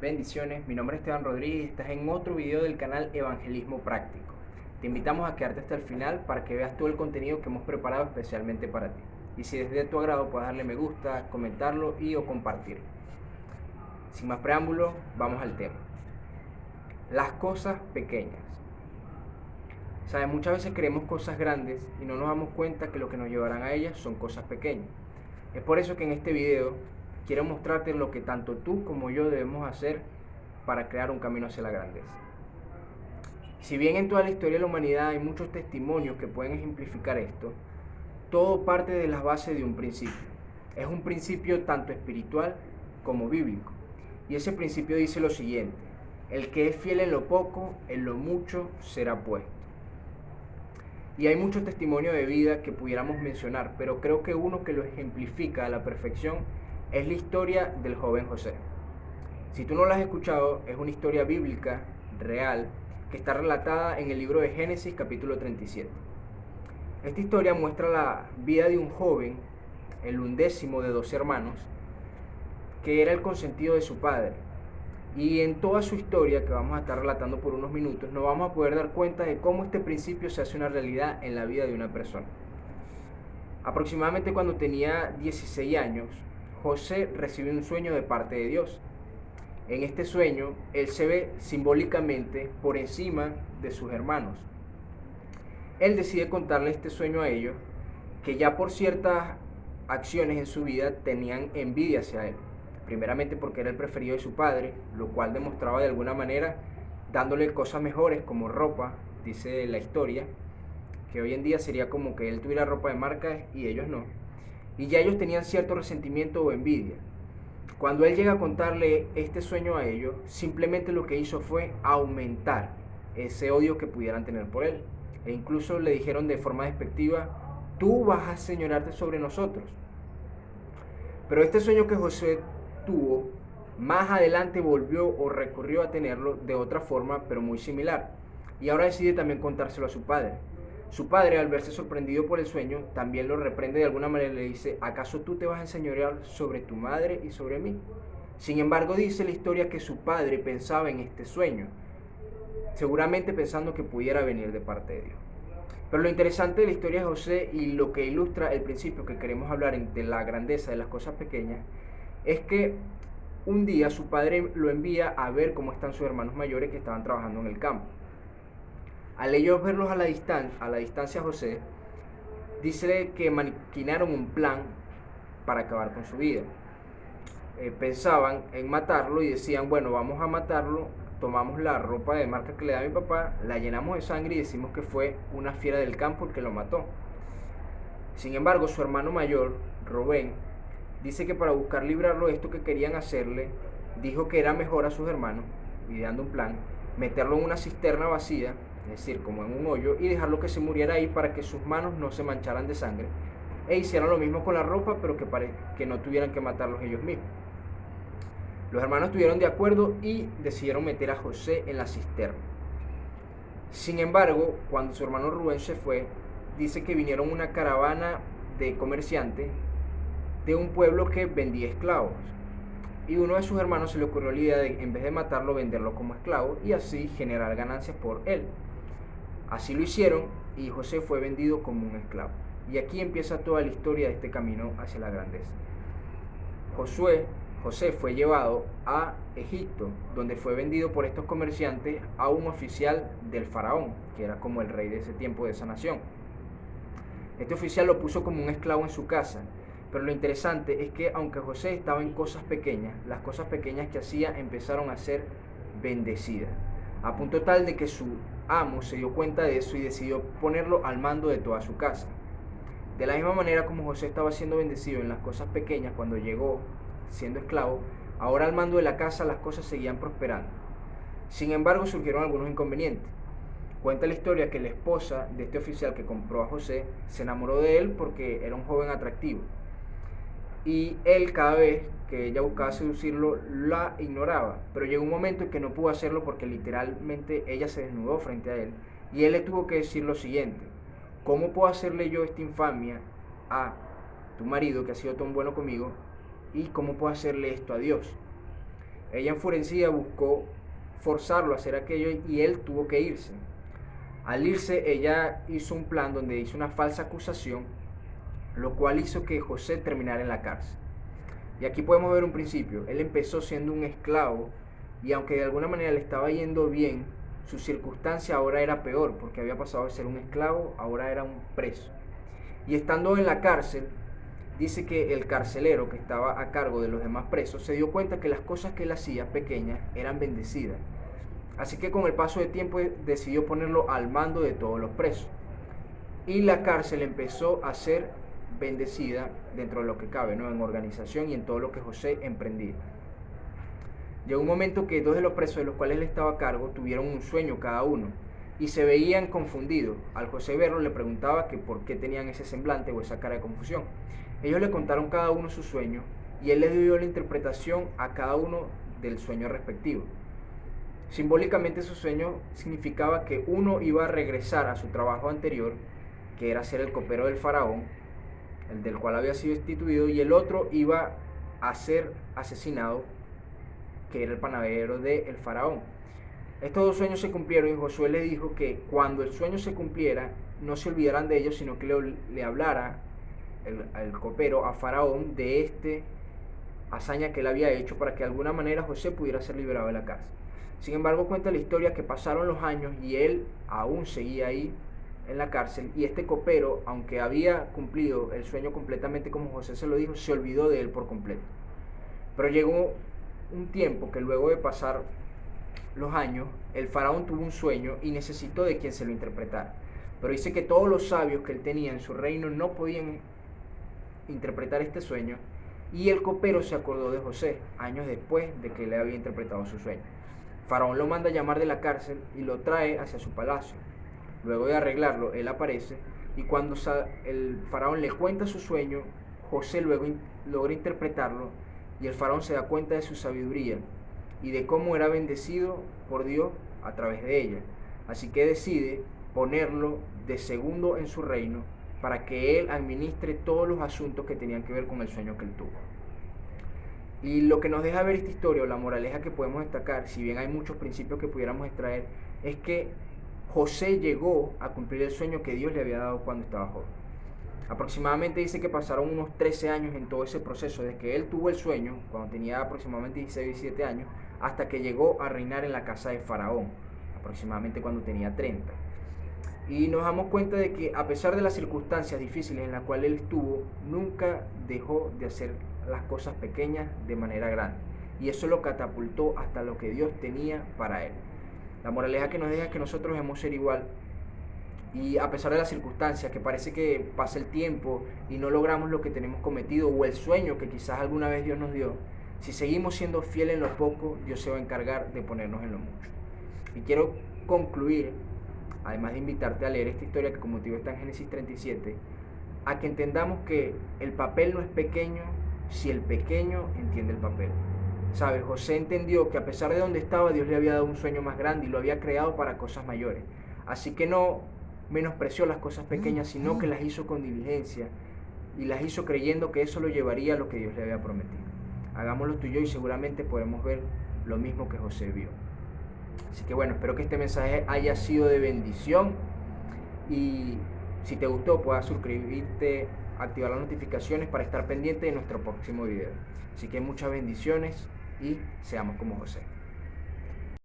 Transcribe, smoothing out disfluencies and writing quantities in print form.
Bendiciones, mi nombre es Esteban Rodríguez y estás en otro video del canal Evangelismo Práctico. Te invitamos a quedarte hasta el final para que veas todo el contenido que hemos preparado especialmente para ti. Y si es de tu agrado, puedes darle me gusta, comentarlo o compartirlo. Sin más preámbulo, vamos al tema. Las cosas pequeñas. ¿Sabes? Muchas veces queremos cosas grandes y no nos damos cuenta que lo que nos llevarán a ellas son cosas pequeñas. Es por eso que en este video quiero mostrarte lo que tanto tú como yo debemos hacer para crear un camino hacia la grandeza. Si bien en toda la historia de la humanidad hay muchos testimonios que pueden ejemplificar esto, todo parte de las bases de un principio. Es un principio tanto espiritual como bíblico. Y ese principio dice lo siguiente: el que es fiel en lo poco, en lo mucho será puesto. Y hay muchos testimonios de vida que pudiéramos mencionar, pero creo que uno que lo ejemplifica a la perfección es la historia del joven José. Si tú no la has escuchado, es una historia bíblica, real, que está relatada en el libro de Génesis capítulo 37. Esta historia muestra la vida de un joven, el undécimo de 12 hermanos, que era el consentido de su padre. Y en toda su historia, que vamos a estar relatando por unos minutos, nos vamos a poder dar cuenta de cómo este principio se hace una realidad en la vida de una persona. Aproximadamente cuando tenía 16 años, José recibe un sueño de parte de Dios. En este sueño, él se ve simbólicamente por encima de sus hermanos. Él decide contarle este sueño a ellos, que ya por ciertas acciones en su vida tenían envidia hacia él. Primeramente porque era el preferido de su padre, lo cual demostraba de alguna manera dándole cosas mejores como ropa, dice la historia, que hoy en día sería como que él tuviera ropa de marca y ellos no. Y ya ellos tenían cierto resentimiento o envidia. Cuando él llega a contarle este sueño a ellos, simplemente lo que hizo fue aumentar ese odio que pudieran tener por él. E incluso le dijeron de forma despectiva: tú vas a señorarte sobre nosotros. Pero este sueño que José tuvo, más adelante volvió o recurrió a tenerlo de otra forma, pero muy similar. Y ahora decide también contárselo a su padre. Su padre, al verse sorprendido por el sueño, también lo reprende de alguna manera y le dice: ¿acaso tú te vas a enseñorear sobre tu madre y sobre mí? Sin embargo, dice la historia que su padre pensaba en este sueño, seguramente pensando que pudiera venir de parte de Dios. Pero lo interesante de la historia de José y lo que ilustra el principio que queremos hablar de la grandeza de las cosas pequeñas es que un día su padre lo envía a ver cómo están sus hermanos mayores que estaban trabajando en el campo. Al ellos verlos a la distancia José, dice que maquinaron un plan para acabar con su vida. Pensaban en matarlo y decían: bueno, vamos a matarlo, tomamos la ropa de marca que le da mi papá, la llenamos de sangre y decimos que fue una fiera del campo el que lo mató. Sin embargo, su hermano mayor, Rubén, dice que para buscar librarlo de esto que querían hacerle, dijo que era mejor a sus hermanos, ideando un plan, meterlo en una cisterna vacía, es decir, como en un hoyo, y dejarlo que se muriera ahí para que sus manos no se mancharan de sangre, e hicieran lo mismo con la ropa, pero que no tuvieran que matarlos ellos mismos. Los hermanos estuvieron de acuerdo y decidieron meter a José en la cisterna. Sin embargo, cuando su hermano Rubén se fue, dice que vinieron una caravana de comerciantes de un pueblo que vendía esclavos. Y uno de sus hermanos se le ocurrió la idea de, en vez de matarlo, venderlo como esclavo y así generar ganancias por él. Así lo hicieron y José fue vendido como un esclavo. Y aquí empieza toda la historia de este camino hacia la grandeza. José fue llevado a Egipto, donde fue vendido por estos comerciantes a un oficial del faraón, que era como el rey de ese tiempo de esa nación. Este oficial lo puso como un esclavo en su casa. Pero lo interesante es que aunque José estaba en cosas pequeñas, las cosas pequeñas que hacía empezaron a ser bendecidas, a punto tal de que su amo se dio cuenta de eso y decidió ponerlo al mando de toda su casa. De la misma manera como José estaba siendo bendecido en las cosas pequeñas cuando llegó siendo esclavo, ahora al mando de la casa las cosas seguían prosperando. Sin embargo, surgieron algunos inconvenientes. Cuenta la historia que la esposa de este oficial que compró a José se enamoró de él porque era un joven atractivo. Y él, cada vez que ella buscaba seducirlo, la ignoraba. Pero llegó un momento en que no pudo hacerlo porque literalmente ella se desnudó frente a él. Y él le tuvo que decir lo siguiente: ¿cómo puedo hacerle yo esta infamia a tu marido que ha sido tan bueno conmigo? ¿Y cómo puedo hacerle esto a Dios? Ella enfurecida buscó forzarlo a hacer aquello y él tuvo que irse. Al irse, ella hizo un plan donde hizo una falsa acusación, lo cual hizo que José terminara en la cárcel. Y aquí podemos ver un principio. Él empezó siendo un esclavo y aunque de alguna manera le estaba yendo bien, su circunstancia ahora era peor porque había pasado de ser un esclavo, ahora era un preso. Y estando en la cárcel, dice que el carcelero que estaba a cargo de los demás presos se dio cuenta que las cosas que él hacía pequeñas eran bendecidas. Así que con el paso del tiempo decidió ponerlo al mando de todos los presos. Y la cárcel empezó a ser bendecida dentro de lo que cabe, ¿no? En organización y en todo lo que José emprendía. Llegó un momento que dos de los presos de los cuales él estaba a cargo tuvieron un sueño cada uno y se veían confundidos. Al José verlo le preguntaba que por qué tenían ese semblante o esa cara de confusión. Ellos le contaron cada uno su sueño y él les dio la interpretación a cada uno del sueño respectivo. Simbólicamente su sueño significaba que uno iba a regresar a su trabajo anterior, que era ser el copero del faraón, el del cual había sido destituido, y el otro iba a ser asesinado, que era el panadero del faraón. Estos dos sueños se cumplieron y Josué le dijo que cuando el sueño se cumpliera no se olvidaran de ellos, sino que le hablara el copero a faraón de esta hazaña que él había hecho para que de alguna manera José pudiera ser liberado de la cárcel. Sin embargo, cuenta la historia que pasaron los años y él aún seguía ahí en la cárcel y este copero, aunque había cumplido el sueño completamente como José se lo dijo, se olvidó de él por completo. Pero llegó un tiempo que luego de pasar los años, el faraón tuvo un sueño y necesitó de quien se lo interpretara. Pero dice que todos los sabios que él tenía en su reino no podían interpretar este sueño y el copero se acordó de José años después de que le había interpretado su sueño. Faraón lo manda a llamar de la cárcel y lo trae hacia su palacio. Luego de arreglarlo, él aparece y cuando el faraón le cuenta su sueño, José luego logra interpretarlo y el faraón se da cuenta de su sabiduría y de cómo era bendecido por Dios a través de ella. Así que decide ponerlo de segundo en su reino para que él administre todos los asuntos que tenían que ver con el sueño que él tuvo. Y lo que nos deja ver esta historia, o la moraleja que podemos destacar, si bien hay muchos principios que pudiéramos extraer, es que José llegó a cumplir el sueño que Dios le había dado cuando estaba joven. Aproximadamente dice que pasaron unos 13 años en todo ese proceso, desde que él tuvo el sueño, cuando tenía aproximadamente 16 o 17 años, hasta que llegó a reinar en la casa de Faraón, aproximadamente cuando tenía 30. Y nos damos cuenta de que a pesar de las circunstancias difíciles en las cuales él estuvo, nunca dejó de hacer las cosas pequeñas de manera grande. Y eso lo catapultó hasta lo que Dios tenía para él. La moraleja que nos deja es que nosotros debemos ser igual. Y a pesar de las circunstancias, que parece que pasa el tiempo y no logramos lo que tenemos cometido o el sueño que quizás alguna vez Dios nos dio, si seguimos siendo fieles en lo poco, Dios se va a encargar de ponernos en lo mucho. Y quiero concluir, además de invitarte a leer esta historia que como te digo está en Génesis 37, a que entendamos que el papel no es pequeño si el pequeño entiende el papel. ¿Sabes? José entendió que a pesar de donde estaba, Dios le había dado un sueño más grande y lo había creado para cosas mayores. Así que no menospreció las cosas pequeñas, sino que las hizo con diligencia y las hizo creyendo que eso lo llevaría a lo que Dios le había prometido. Hagámoslo tú y yo y seguramente podremos ver lo mismo que José vio. Así que bueno, espero que este mensaje haya sido de bendición y si te gustó puedas suscribirte, activar las notificaciones para estar pendiente de nuestro próximo video. Así que muchas bendiciones y seamos como José.